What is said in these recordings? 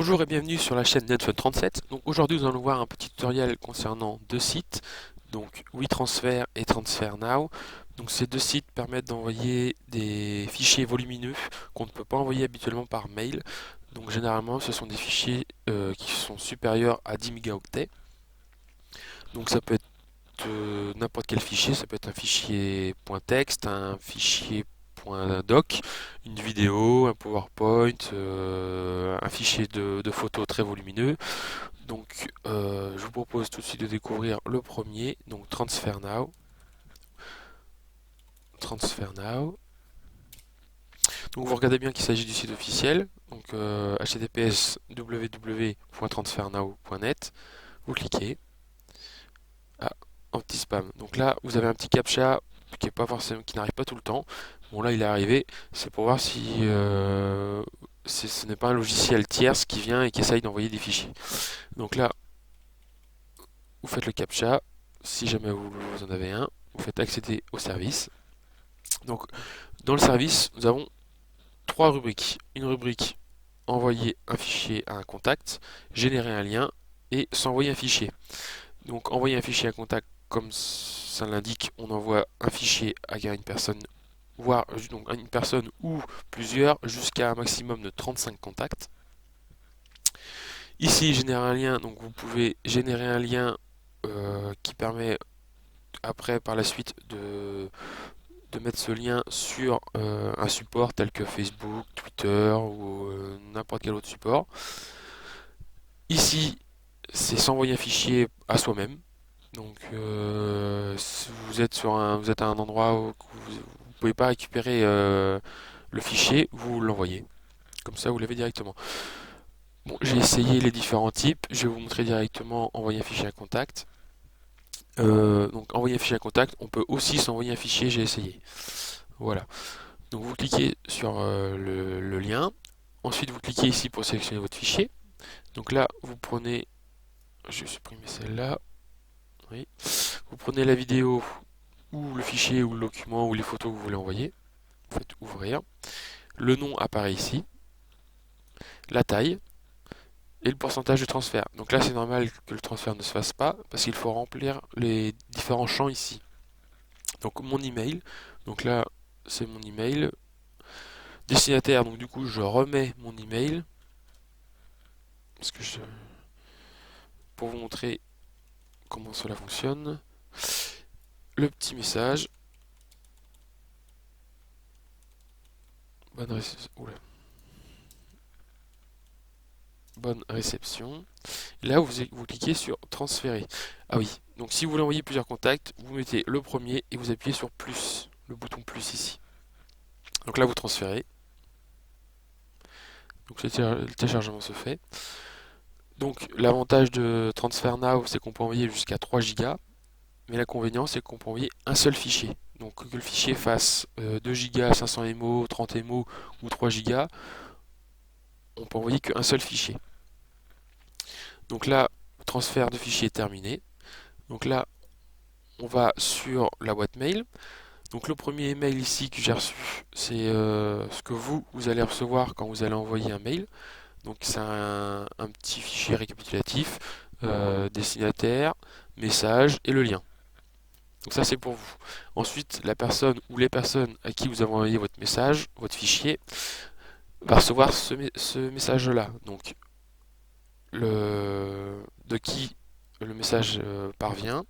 Bonjour et bienvenue sur la chaîne Netfun37. Donc aujourd'hui nous allons voir un petit tutoriel concernant deux sites, donc WeTransfer et TransferNow. Donc ces deux sites permettent d'envoyer des fichiers volumineux qu'on ne peut pas envoyer habituellement par mail. Donc généralement ce sont des fichiers qui sont supérieurs à 10 mégaoctets. Donc ça peut être n'importe quel fichier, ça peut être un fichier .text, un fichier .doc, une vidéo, un PowerPoint, un fichier de photos très volumineux. Donc je vous propose tout de suite de découvrir le premier, donc TransferNow. TransferNow. Donc vous regardez bien qu'il s'agit du site officiel, donc https www.transfernow.net. Vous cliquez. Ah, anti-spam. Donc là, vous avez un petit captcha qui est pas forcément, qui n'arrive pas tout le temps. Bon là, il est arrivé. C'est pour voir si ce n'est pas un logiciel tierce qui vient et qui essaye d'envoyer des fichiers. Donc là, vous faites le captcha. Si jamais vous en avez un, vous faites accéder au service. Donc dans le service, nous avons trois rubriques. Une rubrique envoyer un fichier à un contact, générer un lien et s'envoyer un fichier. Donc envoyer un fichier à un contact, comme ça l'indique, on envoie un fichier à une personne, voire donc à une personne ou plusieurs, jusqu'à un maximum de 35 contacts. Ici, générer un lien, donc vous pouvez générer un lien qui permet après par la suite de mettre ce lien sur un support tel que Facebook, Twitter ou n'importe quel autre support. Ici, c'est s'envoyer un fichier à soi-même. Donc, si vous êtes à un endroit où vous ne pouvez pas récupérer le fichier, vous l'envoyez. Comme ça, vous l'avez directement. Bon, j'ai essayé les différents types. Je vais vous montrer directement envoyer un fichier à contact. Donc, envoyer un fichier à contact, on peut aussi s'envoyer un fichier. J'ai essayé. Voilà. Donc, vous cliquez sur le lien. Ensuite, vous cliquez ici pour sélectionner votre fichier. Donc là, vous prenez, je vais supprimer celle-là. Oui. Vous prenez la vidéo ou le fichier ou le document ou les photos que vous voulez envoyer. Vous faites ouvrir. Le nom apparaît ici, la taille et le pourcentage de transfert. Donc là, c'est normal que le transfert ne se fasse pas parce qu'il faut remplir les différents champs ici. Donc mon email, donc là, c'est mon email. Destinataire, donc du coup, je remets mon email parce que pour vous montrer comment cela fonctionne. Le petit message. Bonne réception. Bonne réception. Là, vous cliquez sur transférer. Ah oui, donc si vous voulez envoyer plusieurs contacts, vous mettez le premier et vous appuyez sur plus, le bouton plus ici. Donc là, vous transférez. Donc le téléchargement se fait. Donc l'avantage de TransferNow, c'est qu'on peut envoyer jusqu'à 3 Go, mais l'inconvénient, c'est qu'on peut envoyer un seul fichier. Donc que le fichier fasse 2 Go, 500 MO, 30 MO ou 3 Go, on peut envoyer qu'un seul fichier. Donc là, transfert de fichier terminé. Donc là, on va sur la boîte mail. Donc le premier email ici que j'ai reçu, c'est ce que vous allez recevoir quand vous allez envoyer un mail. Donc c'est un petit fichier récapitulatif, destinataire, message et le lien. Donc ça c'est pour vous. Ensuite, la personne ou les personnes à qui vous avez envoyé votre message, votre fichier, va recevoir ce message-là. Donc de qui le message parvient,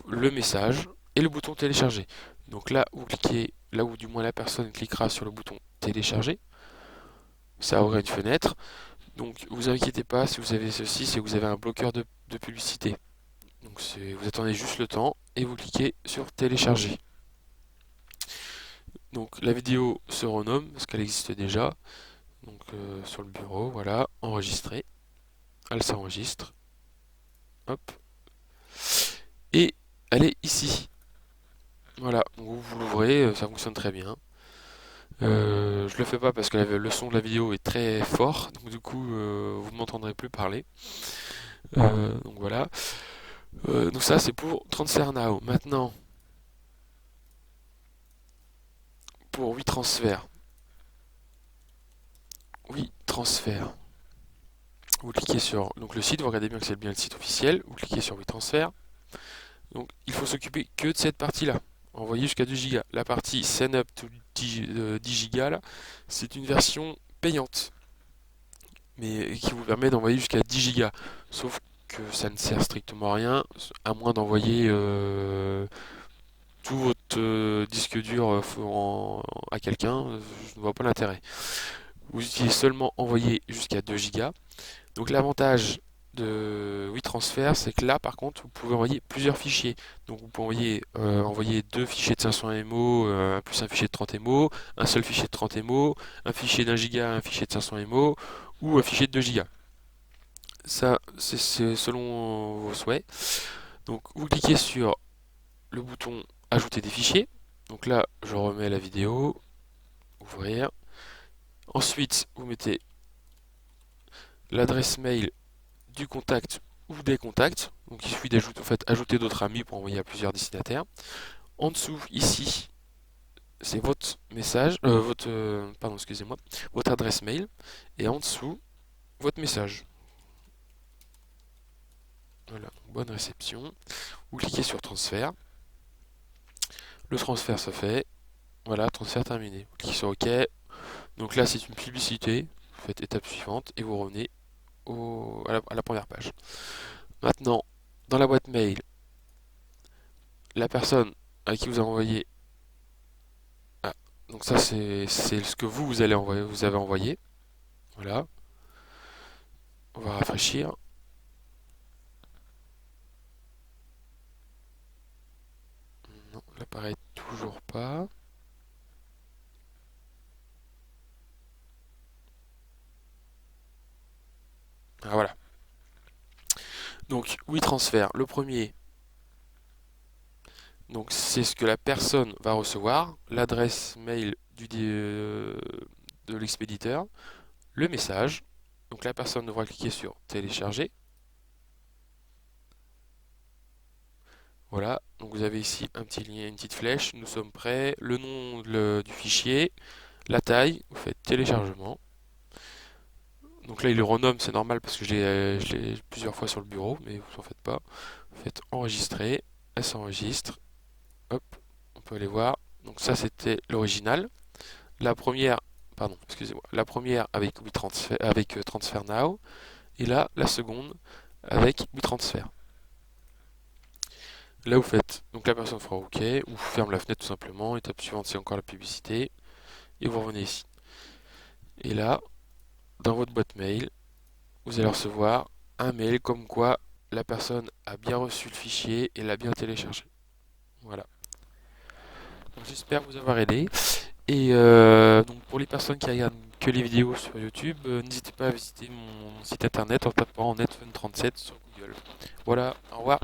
le message et le bouton télécharger. Donc là, vous cliquez, là où du moins la personne cliquera sur le bouton télécharger, ça ouvre une fenêtre. Donc vous inquiétez pas si vous avez ceci, c'est que vous avez un bloqueur de publicité. Donc vous attendez juste le temps et vous cliquez sur télécharger. Donc la vidéo se renomme parce qu'elle existe déjà. Donc sur le bureau, voilà, enregistrer. Elle s'enregistre. Hop. Et elle est ici. Voilà, donc vous l'ouvrez, ça fonctionne très bien. Je le fais pas parce que le son de la vidéo est très fort, donc du coup vous ne m'entendrez plus parler. Donc voilà. Donc ça c'est pour TransferNow. Maintenant, pour WeTransfer. WeTransfer. Vous cliquez sur donc le site, vous regardez bien que c'est bien le site officiel, vous cliquez sur WeTransfer. Donc il faut s'occuper que de cette partie-là, envoyer jusqu'à 2 Go. La partie Send up to 10 Go, là, c'est une version payante, mais qui vous permet d'envoyer jusqu'à 10 Go. Sauf que ça ne sert strictement à rien, à moins d'envoyer tout votre disque dur à quelqu'un, je ne vois pas l'intérêt. Vous utilisez seulement envoyer jusqu'à 2 Go. Donc l'avantage de WeTransfer, c'est que là, par contre, vous pouvez envoyer plusieurs fichiers. Donc vous pouvez envoyer deux fichiers de 500 MO, plus un fichier de 30 MO, un seul fichier de 30 MO, un fichier d'1 giga, un fichier de 500 MO, ou un fichier de 2 gigas. Ça, c'est selon vos souhaits. Donc vous cliquez sur le bouton Ajouter des fichiers. Donc là, je remets la vidéo, ouvrir. Ensuite, vous mettez l'adresse mail du contact ou des contacts. Donc il suffit d'ajouter ajouter d'autres amis pour envoyer à plusieurs destinataires. En dessous, ici, c'est votre message, pardon, excusez-moi, votre adresse mail. Et en dessous, votre message. Voilà, bonne réception. Vous cliquez sur transfert. Le transfert se fait. Voilà, transfert terminé. Vous cliquez sur OK. Donc là, c'est une publicité. Vous faites étape suivante et vous revenez à la première page. Maintenant, dans la boîte mail, la personne à qui vous avez envoyé. Ah, donc ça, c'est ce que vous allez envoyer, vous avez envoyé. Voilà. On va rafraîchir. Non, l'appareil toujours pas. Ah voilà. Donc WeTransfer, le premier. Donc c'est ce que la personne va recevoir, l'adresse mail de l'expéditeur, le message. Donc la personne devra cliquer sur télécharger. Voilà, donc vous avez ici un petit lien, une petite flèche, nous sommes prêts, le nom du fichier, la taille, vous faites téléchargement. Donc là il le renomme, c'est normal parce que je l'ai plusieurs fois sur le bureau, mais vous en faites pas. Vous faites enregistrer, elle s'enregistre, hop, on peut aller voir. Donc ça c'était l'original. La première, pardon, excusez-moi, la première avec WeTransfer, avec Transfer Now, et là la seconde avec WeTransfer. Là vous faites, donc la personne fera OK, ou ferme la fenêtre tout simplement, étape suivante c'est encore la publicité, et vous revenez ici. Et là, dans votre boîte mail, vous allez recevoir un mail comme quoi la personne a bien reçu le fichier et l'a bien téléchargé. Voilà. Donc j'espère vous avoir aidé. Et donc pour les personnes qui regardent que les vidéos sur YouTube, n'hésitez pas à visiter mon site internet en tapant Netfun37 sur Google. Voilà, au revoir.